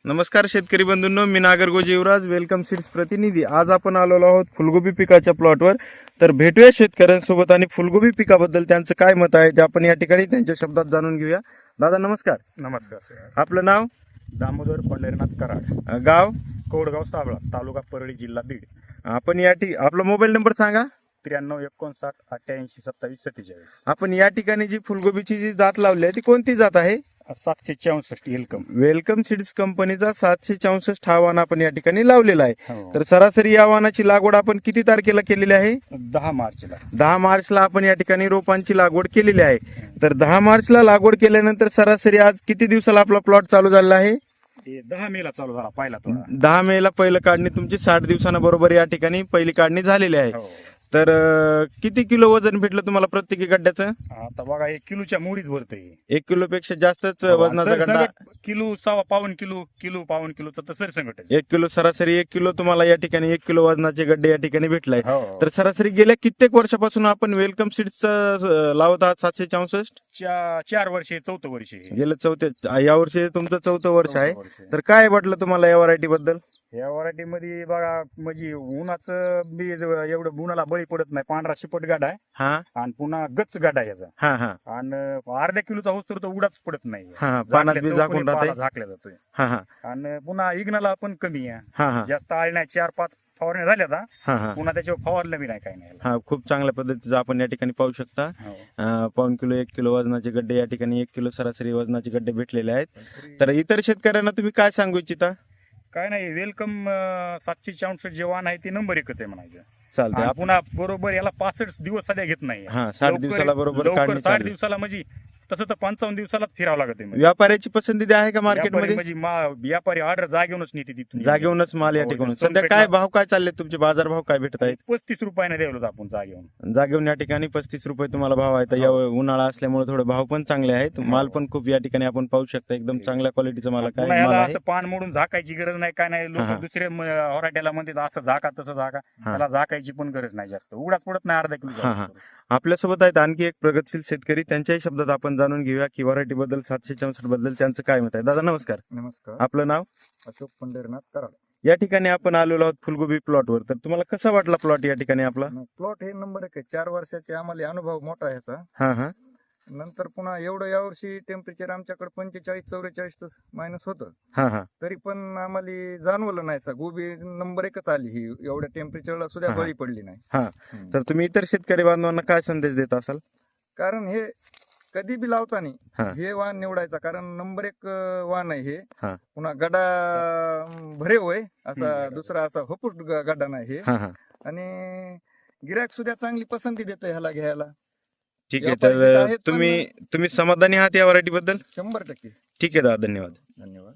नमस्कार शेतकरी बंधूंनो, मी नागरगोजे युवराज, welcome seeds प्रतिनिधी। आज आपण आलेलो आहोत फुलगोबी पिकाच्या प्लॉटवर। तर भेटूया शेतकऱ्यांसोबत आणि फुलगोबी पिकाबद्दल त्यांचं काय मत आहे ते आपण या ठिकाणी त्यांच्या शब्दात जाणून घेऊया। दादा नमस्कार। नमस्कार सर। आपलं नाव? दामोदर पंढरीनाथ कराड, गाव? कोडगाव साबळा, तालुका परळी, जिल्हा बीड। आपण आपला मोबाईल नंबर सांगा। 93 59 88 27 47। आपण या ठिकाणी जी फुलगोबीची जी जात लावली आहे ती कोणती जात आहे? 764 वेलकम। वेलकम सीड्स कंपनीचा 764 हा वाण आपण या ठिकाणी लावलेला आहे। हो। तर सरासरी या वाणाची लागवड आपण किती तारखेला केलेली आहे? 10 मार्चला। 10 मार्चला आपण या ठिकाणी रोपांची लागवड केलेली आहे। तर 10 मार्चला लागवड केल्यानंतर सरासरी आज किती दिवसाला आपला प्लॉट चालू झालेला आहे? 10 मेला चालू झाला पहिला थोडा। 10 मेला पहिलं काढणी तुमची 60 दिवसांना बरोबर या ठिकाणी पहिली काढणी झालेली आहे। हो। तर किती किलो वजन भेटलं तुम्हाला प्रत्येकी गड्ड्याचं? आता बघा, 1 किलोच्या मुळीच भरतोय। 1 किलो पेक्षा जास्तच वजनाचा गड्डा। किलो सव्वा पाऊण पाऊण किलोचा तर सरसंगट आहे। 1 किलो सरासरी 1 किलो तुम्हाला या ठिकाणी 1 किलो वजनाचे गड्डे या ठिकाणी भेटलाय। हो। तर सरासरी गेल्या कित्येक वर्षापासून आपण वेलकम सीड्स लावत आहात 764? 4 वर्षे, 4थं वर्ष आहे। गेलं या वर्षी तुमचं 4थं वर्ष आहे। तर काय वाटलं तुम्हाला या व्हरायटी बद्दल? या व्हरायटी मध्ये बघा, म्हणजे उन्हाचं बी एवढं उन्हाला बळी पडत नाही। पांढरा शिपट गाडा आहे हा, आणि पुन्हा गच्च गाडा आहे याचा। हा हा आणि अर्ध्या किलोचा होस तर उडाच पडत नाही। हा, पानात बी झाकल्या झाकून राहते। झाकल्या जातोय। हा हा आणि पुन्हा इग्नाला पण कमी आहे। हा हा जास्त आळ नाही, 4-5 फवारण्या झाल्या आता। हा हा पुन्हा त्याच्यावर फवारलं बी नाही, काही नाही। हा, खूप चांगल्या पद्धतीचं आपण या ठिकाणी पाहू शकता। हो। पाऊण किलो 1 किलो वजनाचे गड्डे या ठिकाणी 1 किलो सरासरी वजनाचे गड्डे भेटलेले आहेत। तर इतर शेतकऱ्यांना तुम्ही काय सांगू इच्छिता? काय नाही, वेलकम 764 जे वाण आहे ते नंबर 1च आहे म्हणायचं। चालतंय। आणि पुन्हा बरोबर याला 65 दिवस सध्या घेत नाही। हा, 60 दिवसाला बरोबर काढणी 60 चालू। दिवसाला म्हणजे तसं तर 55 दिवसाला फिरावं लागत आहे। व्यापाऱ्याची पसंती आहे का मार्केटमध्ये? म्हणजे व्यापारी ऑर्डर जागेवरच नेते तिथून। जागेवरूनच माल या ठिकाणी। सध्या काय भाव काय चालले तुमचे? बाजार भाव काय भेटत आहेत? 35 रुपयाने द्यायला आपण जागेवरून। जागेवरून या ठिकाणी 35 रुपये तुम्हाला भाव आहे। तर या उन्हाळा असल्यामुळे थोडे भाव पण चांगले आहेत। माल पण खूप या ठिकाणी आपण पाहू शकता, एकदम चांगल्या क्वालिटीचा माल काय माल आहे। असं पान मोडून झाकायची गरज नाही, काय नाही। लोक दुसरे हॉराट्याला म्हणतात असं झाका तसं झाका, त्याला झाकायची पण गरज नाही जास्त। उघडाच पडत नाही अर्धा किलो। आपल्यासोबत आहेत आणखी एक प्रगतशील शेतकरी, त्यांच्याही शब्दात आपण जाणून घेऊया की व्हरायटी बद्दल 764 बद्दल त्यांचं काय मत आहे। दादा नमस्कार। नमस्कार। आपलं नाव? अशोक पंढरीनाथ कराड। या ठिकाणी आपण आलेलो आहोत फुलगोबी प्लॉटवर। तर तुम्हाला कसा वाटला प्लॉट या ठिकाणी आपला? प्लॉट हे नंबर 1 आहे। 4 वर्षाचे आम्हाला अनुभव मोठा आहे ह्याचा। हा हा नंतर पुन्हा एवढं यावर्षी टेम्परेचर आमच्याकडे 45-44 मायनस होतं, हा हा तरी पण आम्हाला जाणवलं नाही सा गोबी नंबर 1च आली ही। एवढ्या टेम्परेचरला सुद्धा बळी पडली नाही। हा, तर तुम्ही इतर शेतकरी बांधवांना काय संदेश देत असाल? कारण हे कधी बी लावताना हा. हे वाण निवडायचा, कारण नंबर 1 वाण आहे हे। हा. पुन्हा गडा भरेव होय, असा दुसरा असा हुपूट गड्डा नाही हे। हा हा आणि गिराक सुद्धा चांगली पसंती देत ह्याला घ्यायला। ठीक आहे। तर तुम्ही समाधानी आहात या व्हरायटी बद्दल? 100%। ठीक आहे दादा, धन्यवाद। धन्यवाद।